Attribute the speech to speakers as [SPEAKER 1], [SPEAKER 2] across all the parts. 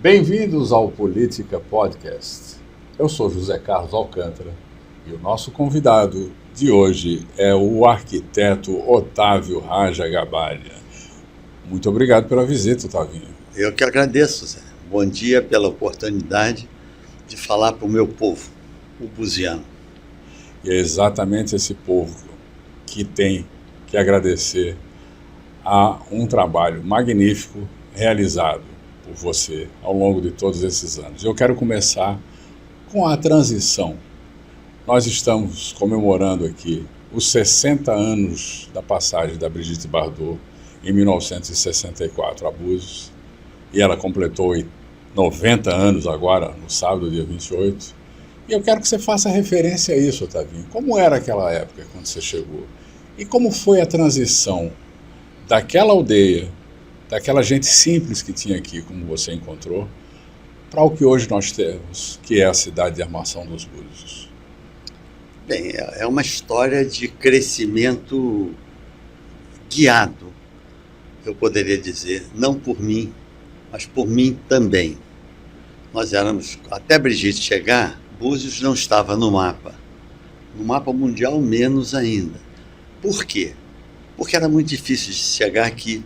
[SPEAKER 1] Bem-vindos ao Política Podcast. Eu sou José Carlos Alcântara e o nosso convidado de hoje é o arquiteto Otávio Raja Gabarria. Muito obrigado pela visita, Otavinho.
[SPEAKER 2] Eu que agradeço, Zé. Bom dia pela oportunidade de falar para o meu povo, o buziano.
[SPEAKER 1] E é exatamente esse povo que tem que agradecer a um trabalho magnífico realizado por você ao longo de todos esses anos. Eu quero começar com a transição. Nós estamos comemorando aqui os 60 anos da passagem da Brigitte Bardot em 1964 a Búzios, e ela completou 90 anos agora, no sábado, dia 28. E eu quero que você faça referência a isso, Otavinho. Como era aquela época quando você chegou? E como foi a transição daquela aldeia, daquela gente simples que tinha aqui, como você encontrou, para o que hoje nós temos, que é a cidade de Armação dos Búzios?
[SPEAKER 2] Bem, é uma história de crescimento guiado, eu poderia dizer, não por mim, mas por mim também. Nós éramos, até Brigitte chegar, Búzios não estava no mapa mundial menos ainda. Por quê? Porque era muito difícil de chegar aqui.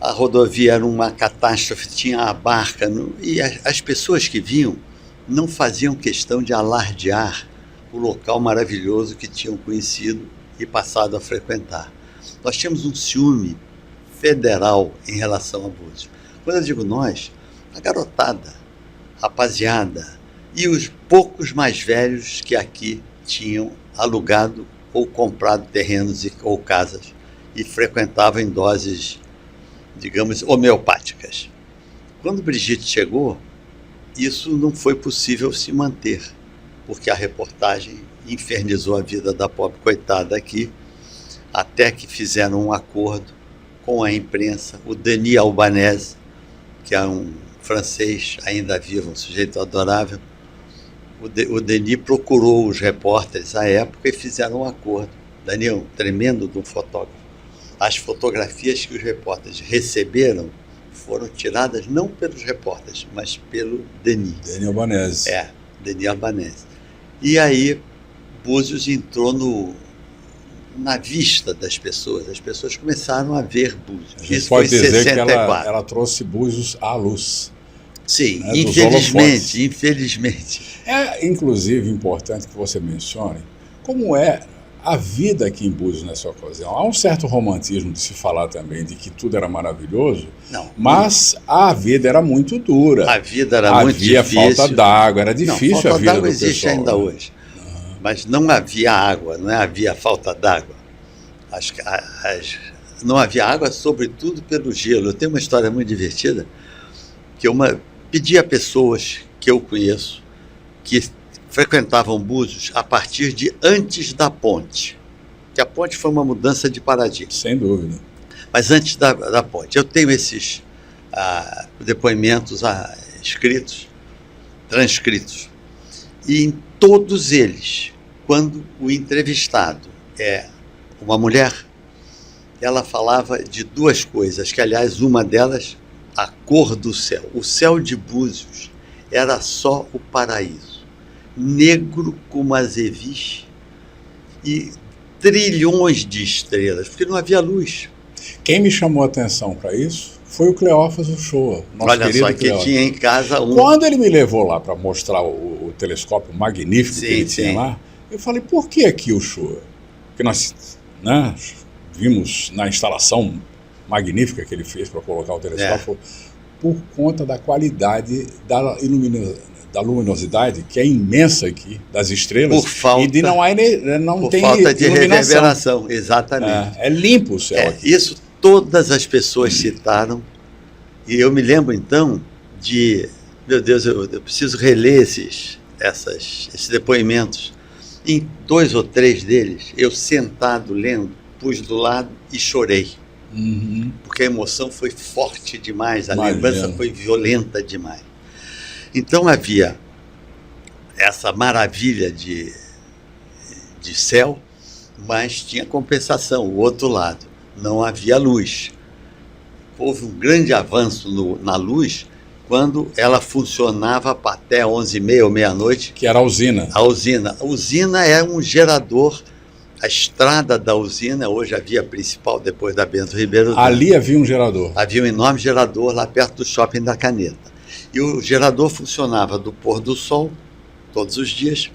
[SPEAKER 2] A rodovia era uma catástrofe, tinha a barca, e as pessoas que vinham não faziam questão de alardear o local maravilhoso que tinham conhecido e passado a frequentar. Nós tínhamos um ciúme federal em relação a Búzios. Quando eu digo nós, a garotada, rapaziada e os poucos mais velhos que aqui tinham alugado ou comprado terrenos ou casas e frequentavam em doses, digamos, homeopáticas. Quando Brigitte chegou, isso não foi possível se manter, porque a reportagem infernizou a vida da pobre coitada aqui, até que fizeram um acordo com a imprensa. O Denis Albanese, que é um francês ainda vivo, um sujeito adorável, o Denis procurou os repórteres à época e fizeram um acordo. Daniel, tremendo de um fotógrafo. As fotografias que os repórteres receberam foram tiradas não pelos repórteres, mas pelo Denis.
[SPEAKER 1] Denis Albanese.
[SPEAKER 2] Denis Albanese. E aí, Búzios entrou na vista das pessoas. As pessoas começaram a ver Búzios.
[SPEAKER 1] A gente pode dizer que ela trouxe Búzios à luz.
[SPEAKER 2] Sim,
[SPEAKER 1] né,
[SPEAKER 2] infelizmente.
[SPEAKER 1] É, inclusive, importante que você mencione como é a vida aqui em Búzios nessa ocasião. Há um certo romantismo de se falar também de que tudo era maravilhoso, mas a vida era muito dura.
[SPEAKER 2] A vida era muito difícil. Havia
[SPEAKER 1] falta d'água, era difícil a vida do pessoal. Falta d'água
[SPEAKER 2] existe ainda hoje, mas não havia água, não havia falta d'água. Não havia água, sobretudo pelo gelo. Eu tenho uma história muito divertida, que eu pedi a pessoas que eu conheço, que frequentavam Búzios a partir de antes da ponte, que a ponte foi uma mudança de paradigma.
[SPEAKER 1] Sem dúvida.
[SPEAKER 2] Mas antes da ponte. Eu tenho esses depoimentos escritos, transcritos, e em todos eles, quando o entrevistado é uma mulher, ela falava de duas coisas, que aliás uma delas, a cor do céu. O céu de Búzios era só o paraíso. Negro como azeviche e trilhões de estrelas, porque não havia luz.
[SPEAKER 1] Quem me chamou a atenção para isso foi o Cleófas Uchoa, nosso
[SPEAKER 2] Olha
[SPEAKER 1] querido
[SPEAKER 2] só, que
[SPEAKER 1] Cleófas.
[SPEAKER 2] tinha em casa um...
[SPEAKER 1] Quando ele me levou lá para mostrar o telescópio magnífico que ele tinha lá, eu falei, por que aqui Uchoa? Porque nós vimos na instalação magnífica que ele fez para colocar o telescópio, por conta da qualidade da luminosidade, que é imensa aqui, das estrelas,
[SPEAKER 2] e de
[SPEAKER 1] não tem
[SPEAKER 2] falta de
[SPEAKER 1] iluminação.
[SPEAKER 2] reverberação, exatamente.
[SPEAKER 1] É limpo o céu aqui.
[SPEAKER 2] Isso todas as pessoas citaram, e eu me lembro então meu Deus, eu preciso reler esses depoimentos. Em 2 ou 3 deles, eu sentado lendo, pus do lado e chorei. Porque a emoção foi forte demais, a lembrança foi violenta demais. Então havia essa maravilha de céu, mas tinha compensação, o outro lado, não havia luz. Houve um grande avanço na luz quando ela funcionava até 11h30 ou meia-noite.
[SPEAKER 1] Que era a usina.
[SPEAKER 2] A usina. A usina é um gerador. A estrada da usina, hoje a via principal, depois da Bento Ribeiro Dantas.
[SPEAKER 1] Ali havia um gerador.
[SPEAKER 2] Havia um enorme gerador lá perto do shopping da Caneta. E o gerador funcionava do pôr do sol, todos os dias,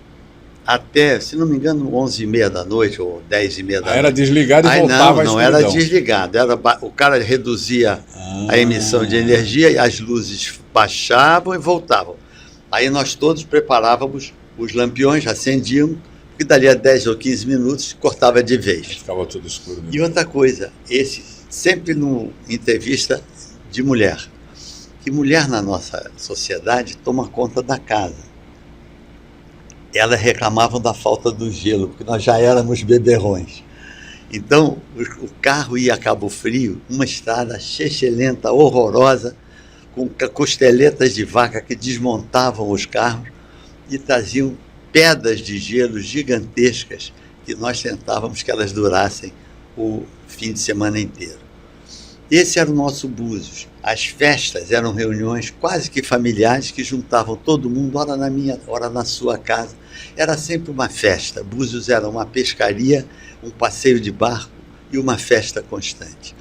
[SPEAKER 2] até, se não me engano, 11h30 da noite ou 10h30 da noite.
[SPEAKER 1] Era desligado e voltava a
[SPEAKER 2] não era desligado. O cara reduzia a emissão de energia e as luzes baixavam e voltavam. Aí nós todos preparávamos os lampiões, acendiam, porque dali a 10 ou 15 minutos cortava de vez.
[SPEAKER 1] Ficava tudo escuro.
[SPEAKER 2] E outra coisa, sempre numa entrevista de mulher, que mulher na nossa sociedade toma conta da casa. Elas reclamavam da falta do gelo, porque nós já éramos beberrões. Então, o carro ia a Cabo Frio, uma estrada chechelenta, horrorosa, com costeletas de vaca que desmontavam os carros e traziam pedras de gelo gigantescas que nós tentávamos que elas durassem o fim de semana inteiro. Esse era o nosso Búzios. As festas eram reuniões quase que familiares que juntavam todo mundo, ora na minha, ora na sua casa. Era sempre uma festa. Búzios era uma pescaria, um passeio de barco e uma festa constante.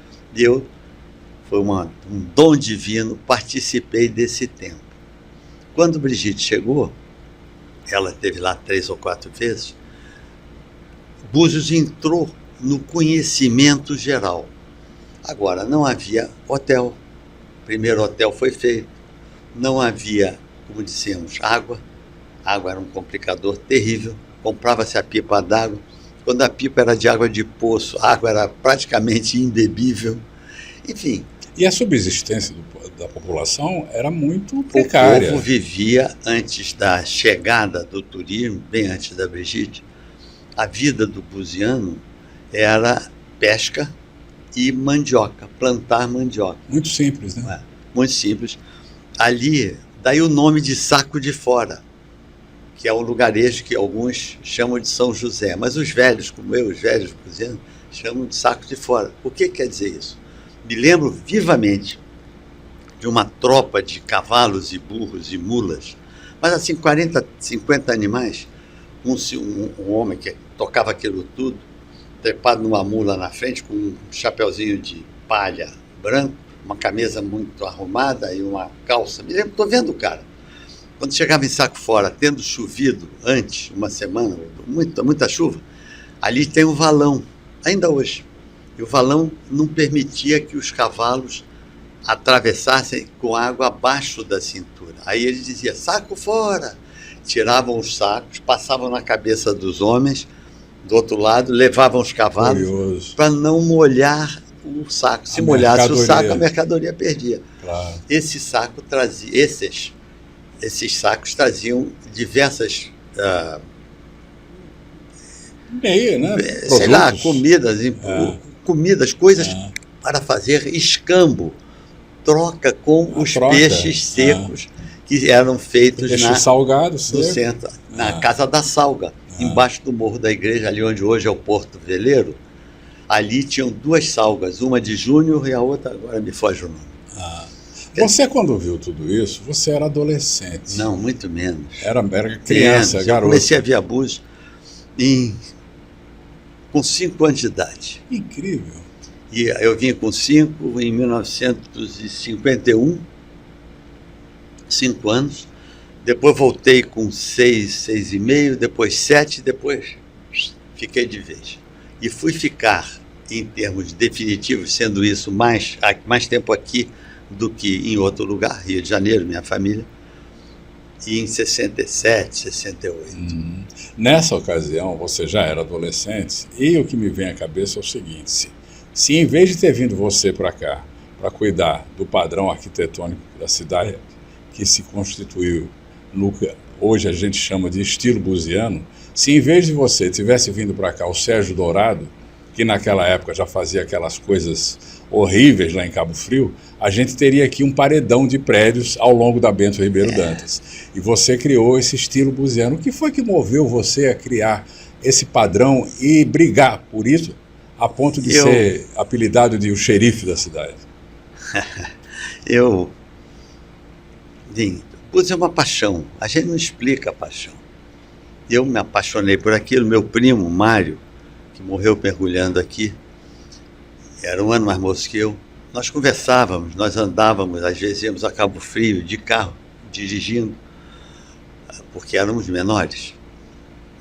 [SPEAKER 2] Foi um dom divino, participei desse tempo. Quando Brigitte chegou, ela esteve lá 3 ou 4 vezes, Búzios entrou no conhecimento geral. Agora, não havia hotel, o primeiro hotel foi feito, não havia, como dissemos, água era um complicador terrível, comprava-se a pipa d'água, quando a pipa era de água de poço, a água era praticamente imbebível, enfim.
[SPEAKER 1] E a subsistência da população era muito precária.
[SPEAKER 2] O povo vivia, antes da chegada do turismo, bem antes da Brigitte, a vida do buziano era pesca e mandioca, plantar mandioca.
[SPEAKER 1] Muito simples, né?
[SPEAKER 2] Muito simples. Ali, daí o nome de Saco de Fora, que é um lugarejo que alguns chamam de São José, mas os velhos, como eu, os velhos buzianos, chamam de Saco de Fora. O que quer dizer isso? Me lembro vivamente de uma tropa de cavalos e burros e mulas, mas assim, 40, 50 animais, um homem que tocava aquilo tudo, trepado numa mula na frente, com um chapeuzinho de palha branco, uma camisa muito arrumada e uma calça. Me lembro, estou vendo o cara. Quando chegava em Saco Fora, tendo chovido antes, uma semana, muita chuva, ali tem um valão, ainda hoje. E o valão não permitia que os cavalos atravessassem com água abaixo da cintura. Aí ele dizia, saco fora! Tiravam os sacos, passavam na cabeça dos homens, do outro lado, levavam os cavalos para não molhar o saco. Se molhasse o saco, a mercadoria perdia.
[SPEAKER 1] Claro.
[SPEAKER 2] Esse saco trazia, esses sacos traziam diversas... sei lá, comidas, coisas para fazer escambo, troca com os peixes secos que eram feitos no centro, na Casa da Salga, embaixo do Morro da Igreja, ali onde hoje é o Porto Veleiro. Ali tinham 2 salgas, uma de Júnior e a outra, agora me foge o nome.
[SPEAKER 1] Você, quando viu tudo isso, você era adolescente.
[SPEAKER 2] Não, muito menos.
[SPEAKER 1] Era criança, garoto.
[SPEAKER 2] Eu comecei a ver Búzios com 5 anos de idade.
[SPEAKER 1] Incrível.
[SPEAKER 2] E eu vim com 5 em 1951, 5 anos. Depois voltei com 6, 6,5, depois 7, depois fiquei de vez. E fui ficar, em termos definitivos, sendo isso mais tempo aqui do que em outro lugar, Rio de Janeiro, minha família, e em 67, 68.
[SPEAKER 1] Nessa ocasião, você já era adolescente, e o que me vem à cabeça é o seguinte, se em vez de ter vindo você para cá, para cuidar do padrão arquitetônico da cidade, que se constituiu no que hoje a gente chama de estilo buziano, se em vez de você tivesse vindo para cá o Sérgio Dourado, que naquela época já fazia aquelas coisas horríveis lá em Cabo Frio, a gente teria aqui um paredão de prédios ao longo da Bento Ribeiro Dantas. E você criou esse estilo buziano. O que foi que moveu você a criar esse padrão e brigar por isso, a ponto de ser apelidado de o xerife da cidade?
[SPEAKER 2] Sim, Búzios é uma paixão. A gente não explica a paixão. Eu me apaixonei por aquilo. Meu primo, Mário, que morreu mergulhando aqui, era um ano mais moço que eu. Nós conversávamos, nós andávamos, às vezes íamos a Cabo Frio de carro, dirigindo, porque éramos menores.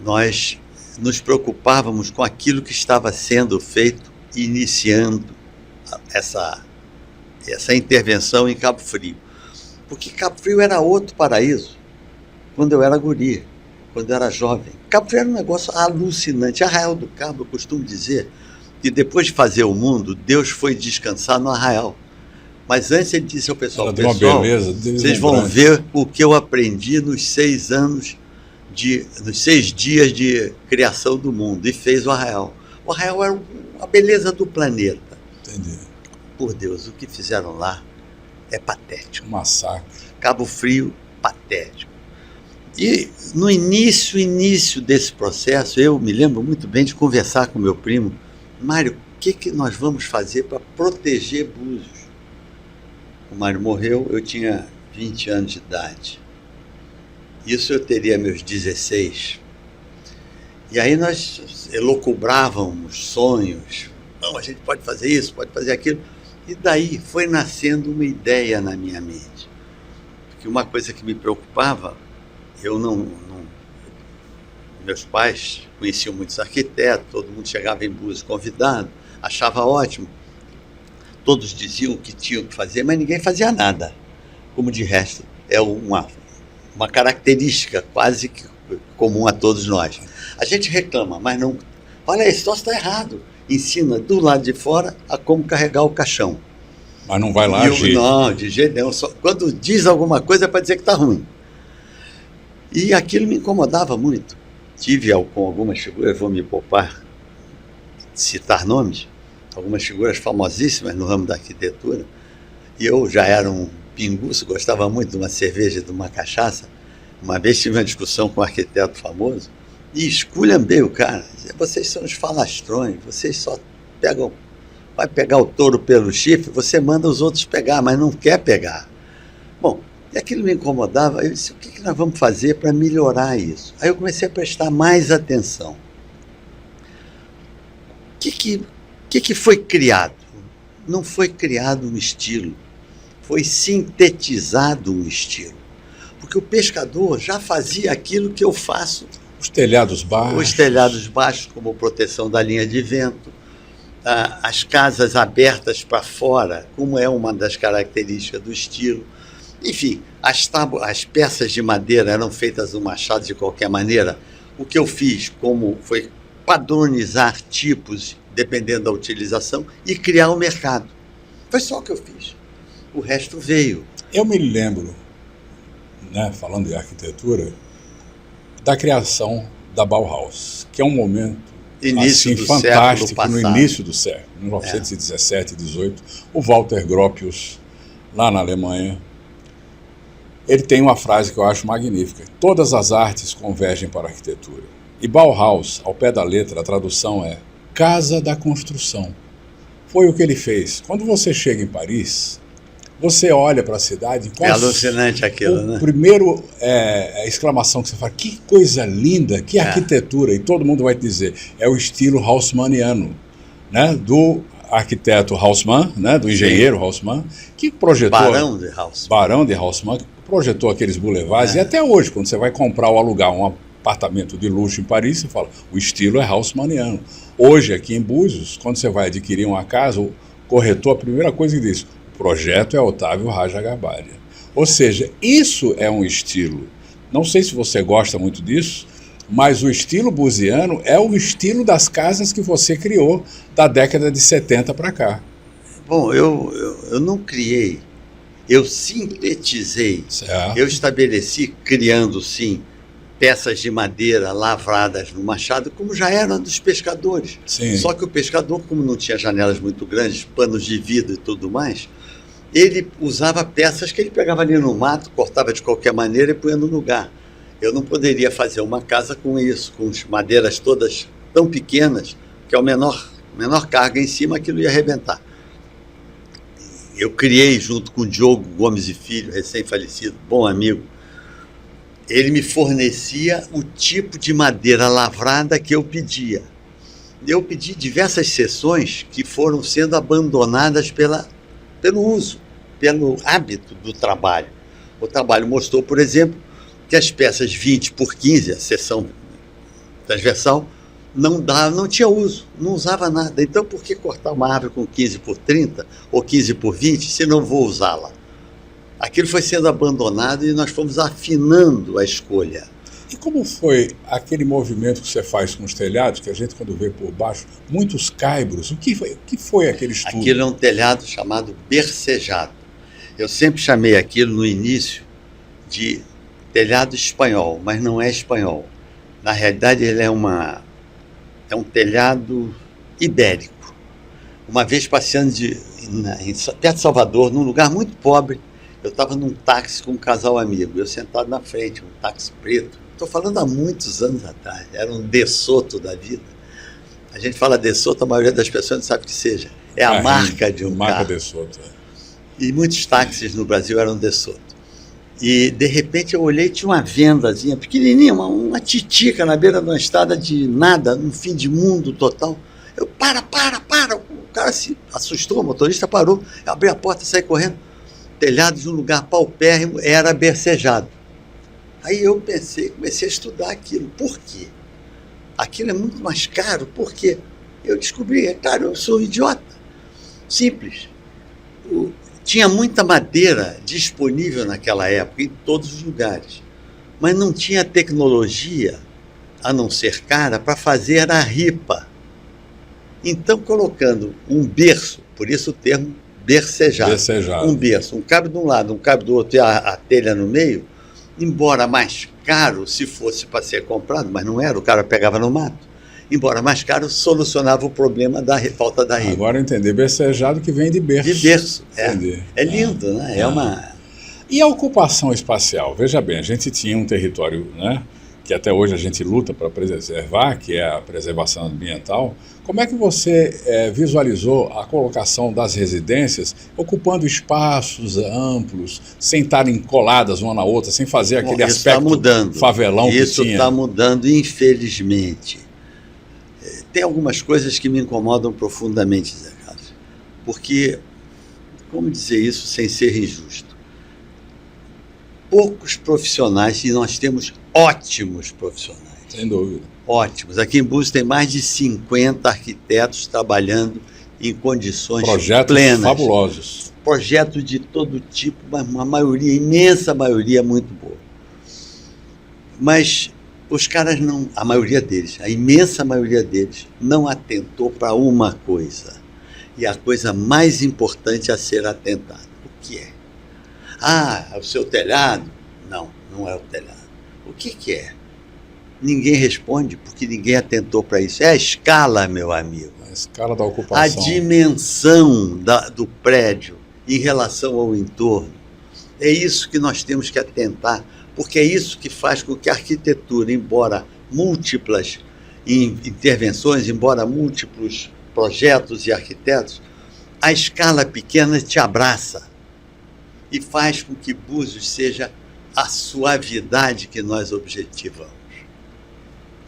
[SPEAKER 2] Nós nos preocupávamos com aquilo que estava sendo feito, iniciando essa intervenção em Cabo Frio. Porque Cabo Frio era outro paraíso quando eu era guri, quando eu era jovem. Cabo Frio era um negócio alucinante. Arraial do Cabo, eu costumo dizer que depois de fazer o mundo, Deus foi descansar no Arraial. Mas antes ele disse ao pessoal,
[SPEAKER 1] Era de uma beleza,
[SPEAKER 2] vocês vão ver o que eu aprendi nos 6 dias de criação do mundo. E fez o Arraial. O Arraial era a beleza do planeta.
[SPEAKER 1] Entendi.
[SPEAKER 2] Por Deus, o que fizeram lá é patético.
[SPEAKER 1] Um massacre.
[SPEAKER 2] Cabo Frio, patético. E no início desse processo, eu me lembro muito bem de conversar com meu primo, Mário, o que nós vamos fazer para proteger Búzios? O Mário morreu, eu tinha 20 anos de idade. Isso eu teria meus 16. E aí nós elucubrávamos sonhos. Não, a gente pode fazer isso, pode fazer aquilo. E daí foi nascendo uma ideia na minha mente. Porque uma coisa que me preocupava, meus pais conheciam muitos arquitetos, todo mundo chegava em Búzios convidado, achava ótimo. Todos diziam o que tinham que fazer, mas ninguém fazia nada. Como de resto, é uma característica quase que comum a todos nós. A gente reclama, mas não... Olha, esse troço está errado. Ensina do lado de fora a como carregar o caixão.
[SPEAKER 1] Mas não vai lá agir.
[SPEAKER 2] Não, de jeito nenhum. Quando diz alguma coisa é para dizer que está ruim. E aquilo me incomodava muito. Tive com algumas figuras, vou me poupar de citar nomes, algumas figuras famosíssimas no ramo da arquitetura, e eu já era um pinguço, gostava muito de uma cerveja e de uma cachaça. Uma vez tive uma discussão com um arquiteto famoso e esculhambei o cara. Vocês são os falastrões, vocês só pegam, vai pegar o touro pelo chifre, você manda os outros pegar, mas não quer pegar. Bom, e aquilo me incomodava. Eu disse, o que nós vamos fazer para melhorar isso? Aí eu comecei a prestar mais atenção. O que foi criado? Não foi criado um estilo, foi sintetizado um estilo. Porque o pescador já fazia aquilo que eu faço.
[SPEAKER 1] Os telhados baixos.
[SPEAKER 2] Os telhados baixos, como proteção da linha de vento. As casas abertas para fora, como é uma das características do estilo. Enfim, as peças de madeira eram feitas no machado de qualquer maneira. O que eu fiz foi padronizar tipos, dependendo da utilização, e criar um mercado. Foi só o que eu fiz. O resto veio.
[SPEAKER 1] Eu me lembro, falando de arquitetura, da criação da Bauhaus, que é um momento fantástico no início do século, 1917, 18. O Walter Gropius, lá na Alemanha, ele tem uma frase que eu acho magnífica: todas as artes convergem para a arquitetura. E Bauhaus, ao pé da letra, a tradução é Casa da Construção. Foi o que ele fez. Quando você chega em Paris, você olha para a cidade...
[SPEAKER 2] É alucinante aquilo, né?
[SPEAKER 1] Primeiro, a exclamação que você fala, que coisa linda, que arquitetura. E todo mundo vai te dizer, é o estilo haussmanniano, do arquiteto Haussmann, do engenheiro Haussmann, que projetou... Barão de Haussmann, que projetou aqueles boulevards. E até hoje, quando você vai comprar ou alugar um apartamento de luxo em Paris, você fala, o estilo é haussmanniano. Hoje, aqui em Búzios, quando você vai adquirir uma casa, o corretor, a primeira coisa que diz, o projeto é Otávio Rajagabaria. Ou seja, isso é um estilo. Não sei se você gosta muito disso, mas o estilo buziano é o estilo das casas que você criou da década de 70 para cá.
[SPEAKER 2] Bom, eu não criei, eu sintetizei.
[SPEAKER 1] Certo.
[SPEAKER 2] Eu estabeleci, criando sim, peças de madeira lavradas no machado, como já eram dos pescadores.
[SPEAKER 1] Sim.
[SPEAKER 2] Só que o pescador, como não tinha janelas muito grandes, panos de vidro e tudo mais, ele usava peças que ele pegava ali no mato, cortava de qualquer maneira e punha no lugar. Eu não poderia fazer uma casa com isso, com as madeiras todas tão pequenas, que ao menor carga em cima aquilo ia arrebentar. eu criei junto com o Diogo Gomes e Filho, recém-falecido, bom amigo. Ele me fornecia o tipo de madeira lavrada que eu pedia. Eu pedi diversas seções que foram sendo abandonadas pelo uso, pelo hábito do trabalho. O trabalho mostrou, por exemplo, que as peças 20 por 15, a seção transversal, não tinha uso, não usava nada. Então, por que cortar uma árvore com 15 por 30 ou 15 por 20 se não vou usá-la? Aquilo foi sendo abandonado e nós fomos afinando a escolha.
[SPEAKER 1] E como foi aquele movimento que você faz com os telhados, que a gente, quando vê por baixo, muitos caibros? O que foi aquele estudo?
[SPEAKER 2] Aquilo é um telhado chamado bercejado. Eu sempre chamei aquilo no início de telhado espanhol, mas não é espanhol. Na realidade, ele é um telhado ibérico. Uma vez passeando perto de Salvador, num lugar muito pobre, eu estava num táxi com um casal amigo, eu sentado na frente, um táxi preto. Estou falando há muitos anos atrás, era um De Soto da vida. A gente fala De Soto, a maioria das pessoas não sabe o que seja. É a marca de um
[SPEAKER 1] marca
[SPEAKER 2] carro.
[SPEAKER 1] De Soto.
[SPEAKER 2] E muitos táxis no Brasil eram De Soto. E, de repente, eu olhei e tinha uma vendazinha pequenininha, uma titica na beira de uma estrada de nada, num fim de mundo total. Eu, para. O cara se assustou, o motorista parou, eu abri a porta e saí correndo. Telhado de um lugar paupérrimo era bercejado. Aí eu comecei a estudar aquilo. Por quê? Aquilo é muito mais caro. Por quê? Eu descobri, claro, eu sou um idiota. Simples. Tinha muita madeira disponível naquela época, em todos os lugares. Mas não tinha tecnologia, a não ser cara, para fazer a ripa. Então, colocando um berço, por isso o termo bercejado. Um berço, um cabe de um lado, um cabe do outro e a telha no meio, embora mais caro se fosse para ser comprado, mas não era, o cara pegava no mato. Embora mais caro, solucionava o problema da falta da ripa.
[SPEAKER 1] Agora eu entendi, bercejado que vem de berço.
[SPEAKER 2] De berço, é lindo, né? É uma...
[SPEAKER 1] E a ocupação espacial? Veja bem, a gente tinha um território, né, que até hoje a gente luta para preservar, que é a preservação ambiental. Como é que você visualizou a colocação das residências ocupando espaços amplos, sem estarem coladas uma na outra, sem fazer aquele aspecto favelão que tinha?
[SPEAKER 2] Isso está mudando, infelizmente. Tem algumas coisas que me incomodam profundamente, Zé Carlos. Porque, como dizer isso sem ser injusto? Poucos profissionais, e nós temos ótimos profissionais.
[SPEAKER 1] Sem dúvida.
[SPEAKER 2] Ótimos. Aqui em Búzios tem mais de 50 arquitetos trabalhando em condições
[SPEAKER 1] projetos
[SPEAKER 2] plenas.
[SPEAKER 1] Fabulosos.
[SPEAKER 2] Projetos de todo tipo, uma maioria, imensa maioria, muito boa. Mas os caras não, a maioria deles, a imensa maioria deles, não atentou para uma coisa. E a coisa mais importante a ser atentada. O que é? Ah, o seu telhado? Não, não é o telhado. O que é? Ninguém responde porque ninguém atentou para isso. É a escala, meu amigo.
[SPEAKER 1] A escala da ocupação.
[SPEAKER 2] A dimensão do prédio em relação ao entorno. É isso que nós temos que atentar, porque é isso que faz com que a arquitetura, embora múltiplas intervenções, embora múltiplos projetos e arquitetos, a escala pequena te abraça e faz com que Búzios seja a suavidade que nós objetivamos.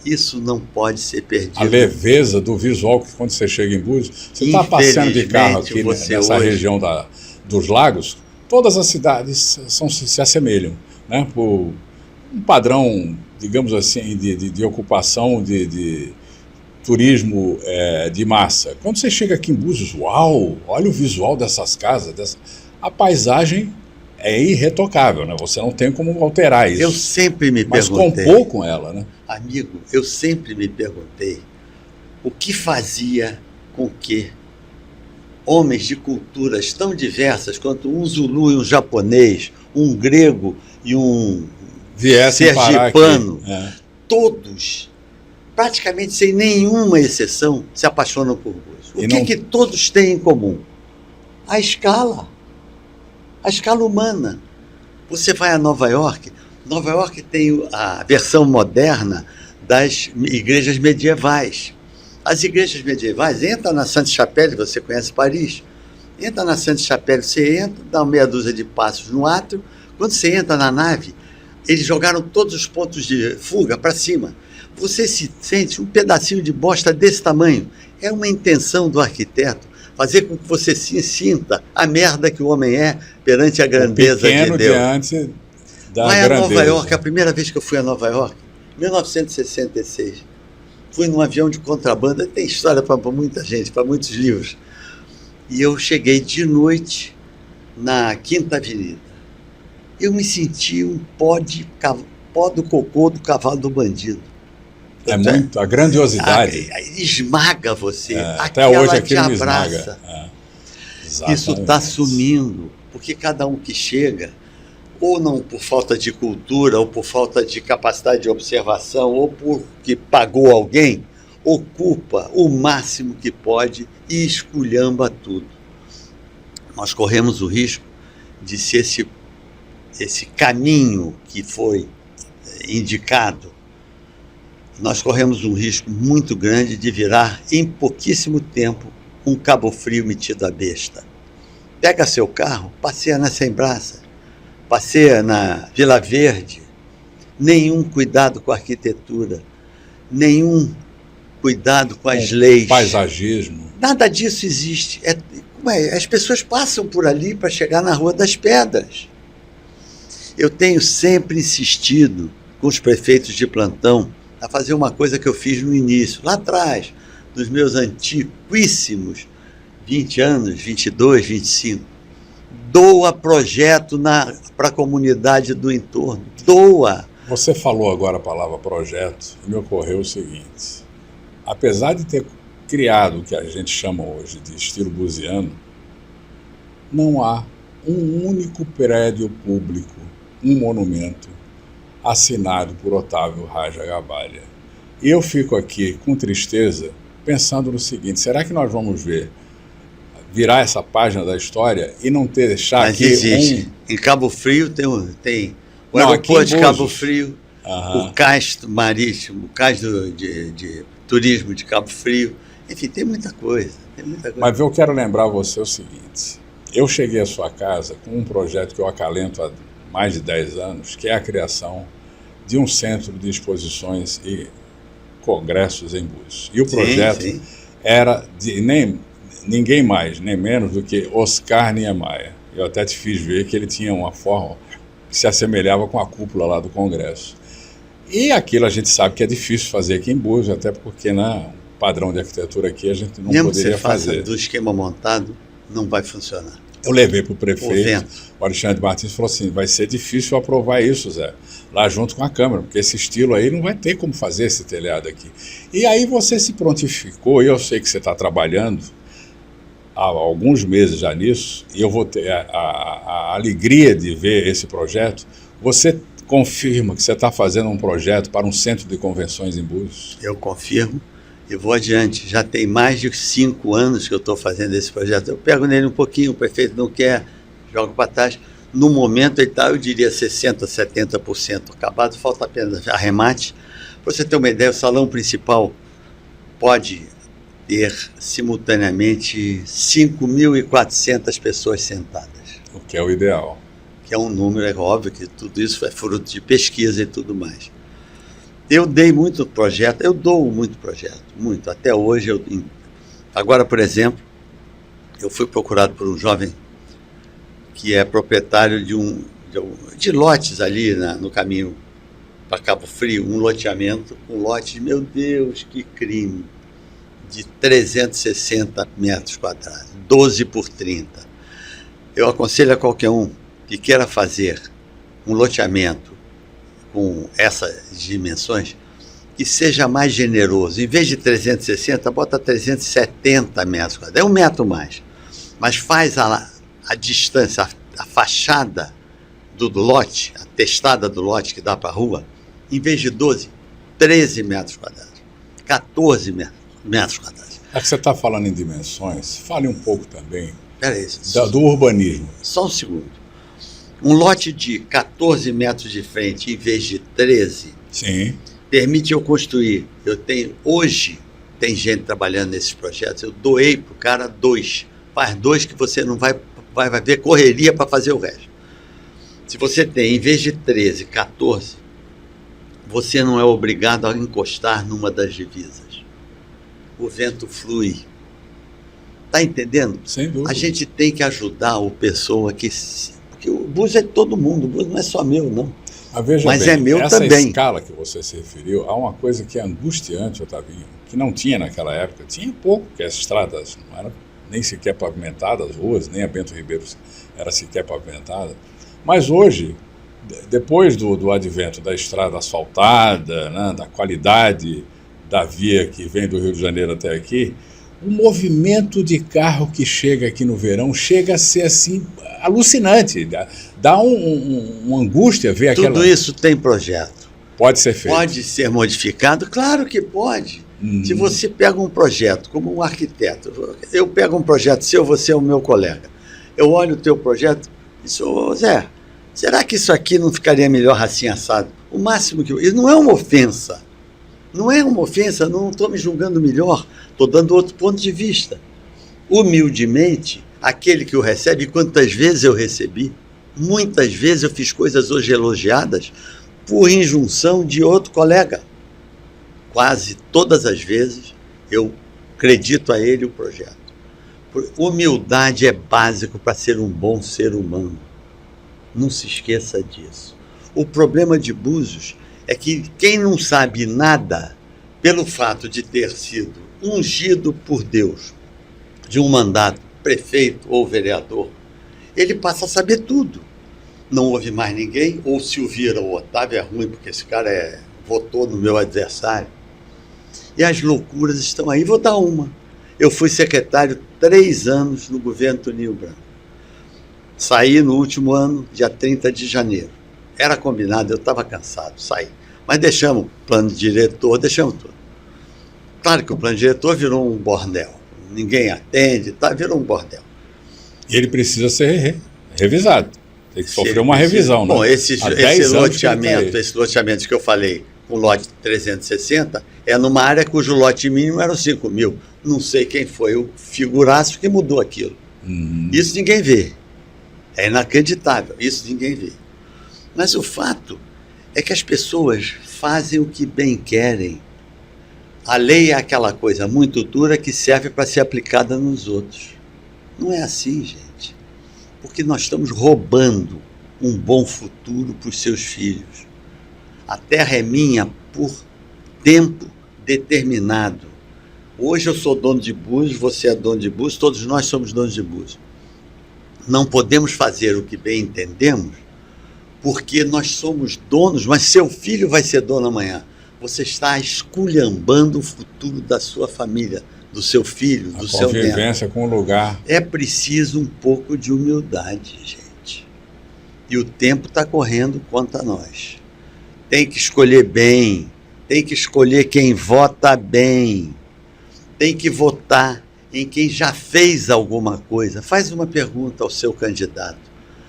[SPEAKER 2] Isso não pode ser perdido.
[SPEAKER 1] A leveza do visual que quando você chega em Búzios, você está passeando de carro aqui nessa região dos lagos, todas as cidades se assemelham, né, por um padrão, digamos assim, de ocupação, de turismo de massa. Quando você chega aqui em Búzios, uau, olha o visual dessas casas, a paisagem é irretocável, né? Você não tem como alterar isso.
[SPEAKER 2] Eu sempre me perguntei.
[SPEAKER 1] Mas compor com ela, né?
[SPEAKER 2] Amigo, eu sempre me perguntei o que fazia com que homens de culturas tão diversas quanto um zulu e um japonês, um grego e um sergipano, todos, praticamente sem nenhuma exceção, se apaixonam por Búzios. O que todos têm em comum? A escala humana. Você vai a Nova York tem a versão moderna das igrejas medievais. As igrejas medievais, entra na Sainte-Chapelle, você conhece Paris, Entra na Santa Chapelle, você entra, dá uma meia dúzia de passos no átrio. Quando você entra na nave, eles jogaram todos os pontos de fuga para cima. Você se sente um pedacinho de bosta desse tamanho. É uma intenção do arquiteto fazer com que você se sinta a merda que o homem é perante a grandeza de Deus.
[SPEAKER 1] Diante da
[SPEAKER 2] Vai
[SPEAKER 1] grandeza.
[SPEAKER 2] a Nova York, a primeira vez que eu fui a Nova York, 1966. Fui num avião de contrabando, tem história para muita gente, para muitos livros. E eu cheguei de noite na Quinta Avenida. Eu me senti um pó do cocô do cavalo do bandido.
[SPEAKER 1] É muito a grandiosidade.
[SPEAKER 2] Esmaga você.
[SPEAKER 1] Até hoje
[SPEAKER 2] te
[SPEAKER 1] aquilo me
[SPEAKER 2] abraça. Isso está sumindo, porque cada um que chega, ou não por falta de cultura, ou por falta de capacidade de observação, ou porque pagou alguém, ocupa o máximo que pode e esculhamba tudo. Nós corremos o risco de ser esse caminho que foi indicado, nós corremos um risco muito grande de virar, em pouquíssimo tempo, um Cabo Frio metido a besta. Pega seu carro, passeia na Sem Braça, passeia na Vila Verde, nenhum cuidado com a arquitetura, nenhum cuidado com as leis.
[SPEAKER 1] Paisagismo.
[SPEAKER 2] Nada disso existe. As pessoas passam por ali para chegar na Rua das Pedras. Eu tenho sempre insistido com os prefeitos de plantão a fazer uma coisa que eu fiz no início, lá atrás, nos meus antiquíssimos 20 anos, 22, 25. Doa projeto para a comunidade do entorno. Doa.
[SPEAKER 1] Você falou agora a palavra projeto e me ocorreu o seguinte. Apesar de ter criado o que a gente chama hoje de estilo buziano, não há um único prédio público, um monumento, assinado por Otávio Raja Gabalha. E eu fico aqui com tristeza, pensando no seguinte, será que nós vamos virar essa página da história e não deixar
[SPEAKER 2] Mas
[SPEAKER 1] aqui
[SPEAKER 2] existe. Em Cabo Frio tem o aeroporto de Cabo Frio, o cais marítimo, o cais de turismo de Cabo Frio, enfim, tem muita coisa.
[SPEAKER 1] Mas eu quero lembrar você o seguinte, eu cheguei à sua casa com um projeto que eu acalento há mais de 10 anos, que é a criação de um centro de exposições e congressos em Búzios. E o projeto era de ninguém mais, nem menos do que Oscar Niemeyer. Eu até te fiz ver que ele tinha uma forma que se assemelhava com a cúpula lá do Congresso. E aquilo a gente sabe que é difícil fazer aqui em Búzios, até porque o padrão de arquitetura aqui a gente não poderia fazer.
[SPEAKER 2] Mesmo que você faça do esquema montado, não vai funcionar.
[SPEAKER 1] Eu levei para o prefeito, o Alexandre Martins, falou assim, vai ser difícil aprovar isso, Zé, lá junto com a Câmara, porque esse estilo aí não vai ter como fazer esse telhado aqui. E aí você se prontificou, e eu sei que você está trabalhando há alguns meses já nisso, e eu vou ter a alegria de ver esse projeto. Você confirma que você está fazendo um projeto para um centro de convenções em Búzios?
[SPEAKER 2] Eu confirmo. E vou adiante, já tem mais de 5 anos que eu estou fazendo esse projeto. Eu pego nele um pouquinho, o prefeito não quer, jogo para trás. No momento ele está, eu diria, 60%, 70% acabado, falta apenas arremate. Para você ter uma ideia, o salão principal pode ter simultaneamente 5.400 pessoas sentadas.
[SPEAKER 1] O que é o ideal.
[SPEAKER 2] Que é um número, é óbvio que tudo isso é fruto de pesquisa e tudo mais. Eu dei muito projeto, eu dou muito projeto, muito. Até hoje, agora, por exemplo, eu fui procurado por um jovem que é proprietário de lotes ali no caminho para Cabo Frio, um loteamento, um lote, meu Deus, que crime, de 360 metros quadrados, 12 por 30. Eu aconselho a qualquer um que queira fazer um loteamento com essas dimensões, que seja mais generoso. Em vez de 360, bota 370 metros quadrados. É 1 metro mais. Mas faz a distância, a fachada do lote, a testada do lote que dá para a rua, em vez de 12, 13 metros quadrados. 14 metros quadrados.
[SPEAKER 1] É que você está falando em dimensões, fale um pouco também do urbanismo.
[SPEAKER 2] Só um segundo. Um lote de 14 metros de frente em vez de 13,
[SPEAKER 1] sim,
[SPEAKER 2] permite eu construir. Hoje tem gente trabalhando nesses projetos, eu doei para o cara 2 Faz 2 que você não vai ver correria para fazer o resto. Se você tem, em vez de 13, 14, você não é obrigado a encostar numa das divisas. O vento flui. Está entendendo?
[SPEAKER 1] Sem dúvida.
[SPEAKER 2] A gente tem que ajudar o pessoa que... Porque o bus é de todo mundo, o bus não é só meu, não.
[SPEAKER 1] Mas
[SPEAKER 2] bem, é meu
[SPEAKER 1] essa
[SPEAKER 2] também.
[SPEAKER 1] Essa escala que você se referiu, há uma coisa que é angustiante, Otavinho, que não tinha naquela época. Tinha pouco, porque as estradas não eram nem sequer pavimentadas, as ruas, nem a Bento Ribeiro era sequer pavimentada. Mas hoje, depois do advento da estrada asfaltada, né, da qualidade da via que vem do Rio de Janeiro até aqui, o movimento de carro que chega aqui no verão chega a ser assim alucinante, dá uma angústia ver aquela...
[SPEAKER 2] Tudo isso tem projeto.
[SPEAKER 1] Pode ser feito.
[SPEAKER 2] Pode ser modificado? Claro que pode. Se você pega um projeto, como um arquiteto, eu pego um projeto seu, você é o meu colega, eu olho o teu projeto e sou, Zé, será que isso aqui não ficaria melhor assim assado? O máximo que... Isso não é uma ofensa. Não é uma ofensa, não estou me julgando melhor, estou dando outro ponto de vista. Humildemente, aquele que o recebe, quantas vezes eu recebi, muitas vezes eu fiz coisas hoje elogiadas por injunção de outro colega. Quase todas as vezes eu acredito a ele o projeto. Humildade é básico para ser um bom ser humano. Não se esqueça disso. O problema de Búzios é que quem não sabe nada, pelo fato de ter sido ungido por Deus de um mandato, prefeito ou vereador, ele passa a saber tudo. Não houve mais ninguém, ou se o vira o Otávio é ruim, porque esse cara votou no meu adversário. E as loucuras estão aí. Vou dar uma. Eu fui secretário 3 anos no governo Toninho Branco. Saí no último ano, dia 30 de janeiro. Era combinado, eu estava cansado, saí. Mas deixamos o plano de diretor, deixamos tudo. Claro que o plano de diretor virou um bordel. Ninguém atende, tá, virou um bordel.
[SPEAKER 1] E ele precisa ser revisado. Tem que sofrer uma revisão, né?
[SPEAKER 2] Bom, esse loteamento que eu falei, com lote 360, é numa área cujo lote mínimo era 5 mil. Não sei quem foi o figuraço que mudou aquilo. Isso ninguém vê. É inacreditável, isso ninguém vê. Mas o fato é que as pessoas fazem o que bem querem. A lei é aquela coisa muito dura que serve para ser aplicada nos outros. Não é assim, gente. Porque nós estamos roubando um bom futuro para os seus filhos. A terra é minha por tempo determinado. Hoje eu sou dono de Búzios, você é dono de Búzios, todos nós somos donos de Búzios. Não podemos fazer o que bem entendemos, porque nós somos donos, mas seu filho vai ser dono amanhã. Você está esculhambando o futuro da sua família, do seu filho, do seu neto. A
[SPEAKER 1] convivência com o lugar.
[SPEAKER 2] É preciso um pouco de humildade, gente. E o tempo está correndo contra nós. Tem que escolher bem, tem que escolher quem vota bem, tem que votar em quem já fez alguma coisa. Faz uma pergunta ao seu candidato.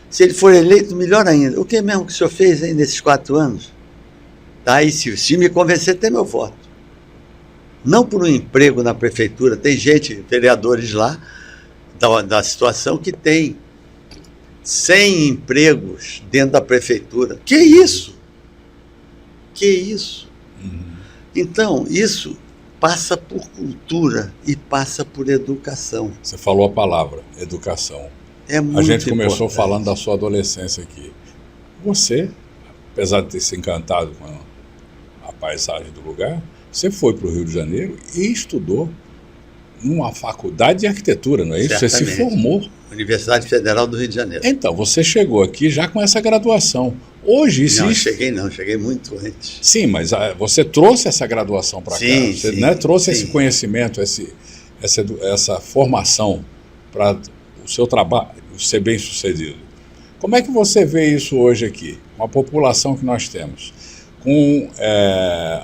[SPEAKER 2] Se ele for eleito, melhor ainda. O que mesmo que o senhor fez aí nesses 4 anos? Tá? E se me convencer, tem meu voto. Não por um emprego na prefeitura. Tem gente, vereadores lá, da situação, que tem 100 empregos dentro da prefeitura. Que isso? Que isso? Então, isso passa por cultura e passa por educação.
[SPEAKER 1] Você falou a palavra, educação.
[SPEAKER 2] É muito
[SPEAKER 1] A gente começou
[SPEAKER 2] importante.
[SPEAKER 1] falando da sua adolescência aqui. Você, apesar de ter se encantado com a paisagem do lugar, você foi para o Rio de Janeiro e estudou numa faculdade de arquitetura, não é isso? Você se formou.
[SPEAKER 2] Universidade Federal do Rio de Janeiro.
[SPEAKER 1] Então, você chegou aqui já com essa graduação. Hoje existe...
[SPEAKER 2] Não, cheguei muito antes.
[SPEAKER 1] Sim, mas você trouxe essa graduação para cá. Você,
[SPEAKER 2] sim,
[SPEAKER 1] né, trouxe
[SPEAKER 2] sim.
[SPEAKER 1] esse conhecimento, essa formação para o seu trabalho ser bem sucedido. Como é que você vê isso hoje aqui? Uma população que nós temos com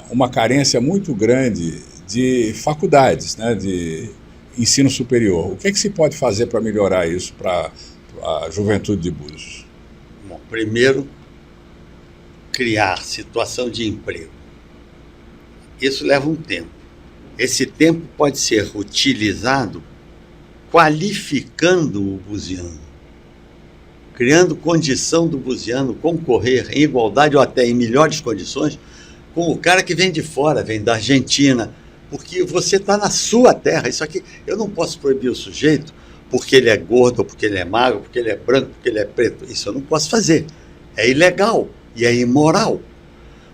[SPEAKER 1] uma carência muito grande de faculdades, né, de ensino superior. O que é que se pode fazer para melhorar isso para a juventude de Búzios?
[SPEAKER 2] Bom, primeiro, criar situação de emprego. Isso leva um tempo. Esse tempo pode ser utilizado qualificando o buziano, criando condição do buziano concorrer em igualdade ou até em melhores condições com o cara que vem de fora, vem da Argentina, porque você está na sua terra. Isso aqui, eu não posso proibir o sujeito porque ele é gordo, ou porque ele é magro, porque ele é branco, porque ele é preto. Isso eu não posso fazer. É ilegal e é imoral.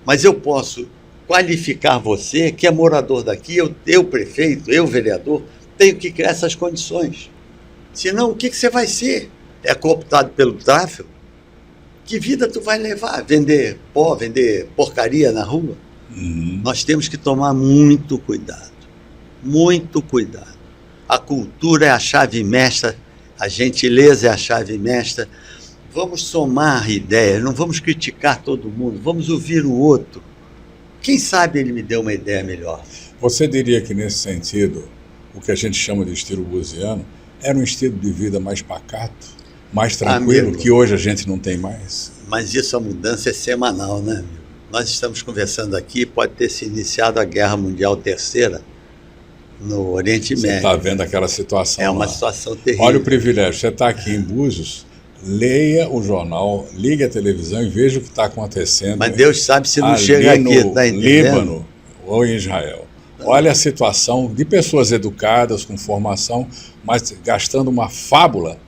[SPEAKER 2] Mas eu posso qualificar você, que é morador daqui, eu prefeito, eu vereador, tenho que criar essas condições. Senão, o que você vai ser? É cooptado pelo tráfico? Que vida tu vai levar? Vender pó, vender porcaria na rua? Nós temos que tomar muito cuidado. Muito cuidado. A cultura é a chave mestra, a gentileza é a chave mestra. Vamos somar ideias, não vamos criticar todo mundo, vamos ouvir o outro. Quem sabe ele me deu uma ideia melhor.
[SPEAKER 1] Você diria que, nesse sentido, o que a gente chama de estilo buziano era um estilo de vida mais pacato, mais tranquilo, que hoje a gente não tem mais?
[SPEAKER 2] Mas isso, a mudança é semanal, né, amigo? Nós estamos conversando aqui, pode ter se iniciado a Guerra Mundial III no Oriente Médio. Você
[SPEAKER 1] está vendo aquela situação
[SPEAKER 2] lá. É uma
[SPEAKER 1] lá.
[SPEAKER 2] Situação terrível.
[SPEAKER 1] Olha o privilégio, você está aqui em Búzios, leia o jornal, ligue a televisão e veja o que está acontecendo.
[SPEAKER 2] Mas Deus sabe se não chega aqui, está entendendo?
[SPEAKER 1] Líbano ou em Israel. Olha a situação de pessoas educadas, com formação, mas gastando uma fábula,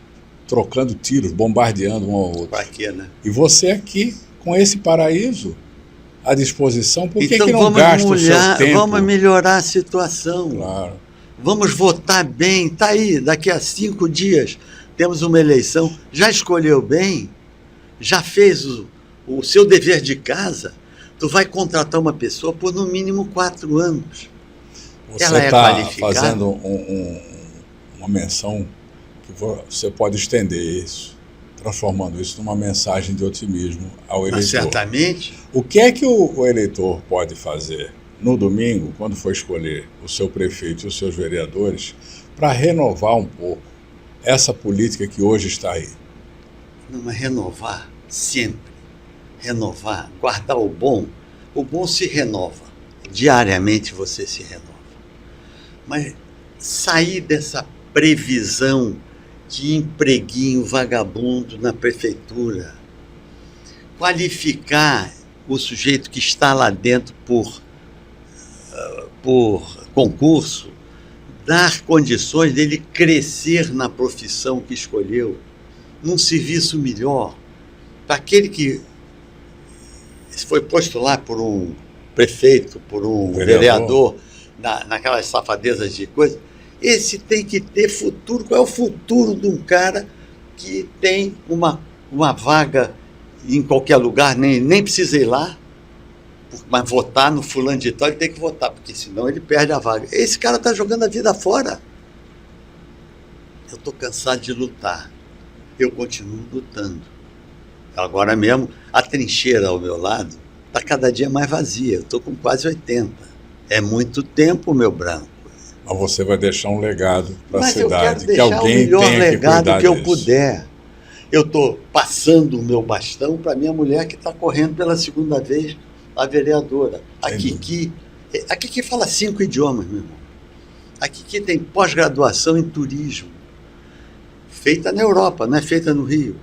[SPEAKER 1] trocando tiros, bombardeando um ao outro.
[SPEAKER 2] Para quê, né?
[SPEAKER 1] E você aqui, com esse paraíso à disposição, por que,
[SPEAKER 2] então,
[SPEAKER 1] que não gasta o seu tempo?
[SPEAKER 2] Vamos melhorar a situação.
[SPEAKER 1] Claro.
[SPEAKER 2] Vamos votar bem. Está aí, daqui a 5 dias temos uma eleição. Já escolheu bem? Já fez o seu dever de casa? Tu vai contratar uma pessoa por no mínimo 4 anos.
[SPEAKER 1] Você
[SPEAKER 2] ela é qualificada?
[SPEAKER 1] Fazendo uma menção que você pode estender isso, transformando isso numa mensagem de otimismo ao eleitor.
[SPEAKER 2] Mas certamente.
[SPEAKER 1] O que é que o eleitor pode fazer no domingo, quando for escolher o seu prefeito e os seus vereadores, para renovar um pouco essa política que hoje está aí?
[SPEAKER 2] Não, mas renovar sempre. Renovar, guardar o bom. O bom se renova. Diariamente você se renova. Mas sair dessa previsão de empreguinho vagabundo na prefeitura, qualificar o sujeito que está lá dentro por concurso, dar condições dele crescer na profissão que escolheu, num serviço melhor, para aquele que foi postular por um prefeito, por um vereador naquelas safadezas de coisa. Esse tem que ter futuro. Qual é o futuro de um cara que tem uma vaga em qualquer lugar, nem precisa ir lá, mas votar no fulano de tal, ele tem que votar, porque senão ele perde a vaga. Esse cara está jogando a vida fora. Eu estou cansado de lutar. Eu continuo lutando. Agora mesmo, a trincheira ao meu lado está cada dia mais vazia. Eu estou com quase 80. É muito tempo, meu branco.
[SPEAKER 1] Mas você vai deixar um legado para a cidade,
[SPEAKER 2] que alguém tenha que cuidar disso. Mas eu quero deixar o melhor legado que eu puder. Eu estou passando o meu bastão para minha mulher que está correndo pela 2ª vez, a vereadora. A Kiki fala 5 idiomas, meu irmão. A Kiki tem pós-graduação em turismo, feita na Europa, não é feita no Rio.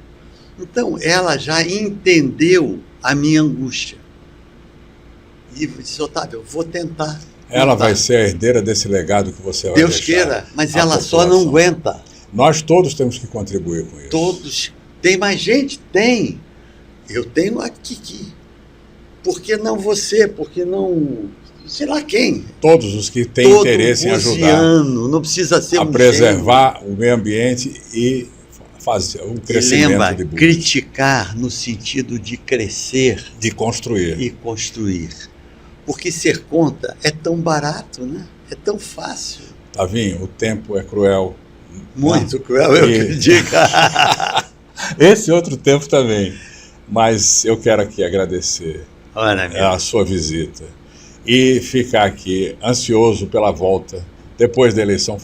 [SPEAKER 2] Então, ela já entendeu a minha angústia. E disse: Otávio, eu vou tentar.
[SPEAKER 1] Ela vai ser a herdeira desse legado que você vai
[SPEAKER 2] Deus
[SPEAKER 1] deixar.
[SPEAKER 2] Queira, mas ela só não aguenta.
[SPEAKER 1] Nós todos temos que contribuir com isso.
[SPEAKER 2] Todos. Tem mais gente? Tem. Eu tenho a Kiki. Por que não você? Por que não... sei lá quem?
[SPEAKER 1] Todos os que têm interesse em ajudar.
[SPEAKER 2] Não precisa ser
[SPEAKER 1] a preservar o meio ambiente e fazer o crescimento de Búzios.
[SPEAKER 2] Criticar no sentido de crescer.
[SPEAKER 1] De construir.
[SPEAKER 2] E construir. Porque ser contra é tão barato, né? É tão fácil.
[SPEAKER 1] Tavinho, o tempo é cruel.
[SPEAKER 2] Muito cruel, eu acredito.
[SPEAKER 1] Esse outro tempo também. Mas eu quero aqui agradecer a sua visita. E ficar aqui ansioso pela volta. Depois da eleição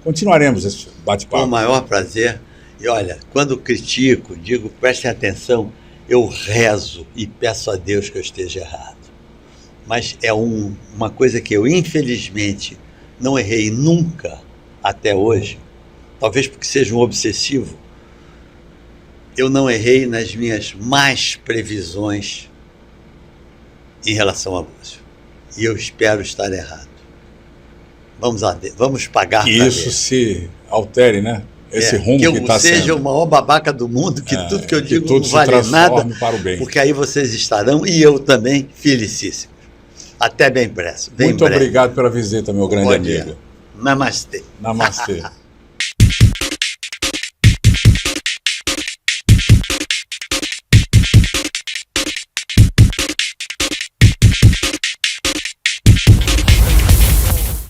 [SPEAKER 1] continuaremos esse bate-papo.
[SPEAKER 2] Com o maior prazer. E olha, quando critico, digo, prestem atenção, eu rezo e peço a Deus que eu esteja errado. Mas é uma coisa que eu, infelizmente, não errei nunca até hoje, talvez porque seja um obsessivo, eu não errei nas minhas más previsões em relação a Búzios. E eu espero estar errado. Vamos pagar
[SPEAKER 1] que isso ver. Se altere, né? Esse rumo que está sendo.
[SPEAKER 2] Que eu seja o maior babaca do mundo, que tudo que eu digo
[SPEAKER 1] que tudo
[SPEAKER 2] não vale nada,
[SPEAKER 1] para o bem.
[SPEAKER 2] porque aí vocês estarão, e eu também, felicíssimos. Até bem breve.
[SPEAKER 1] Muito obrigado pela visita, meu grande amigo.
[SPEAKER 2] Namastê.
[SPEAKER 1] Namastê.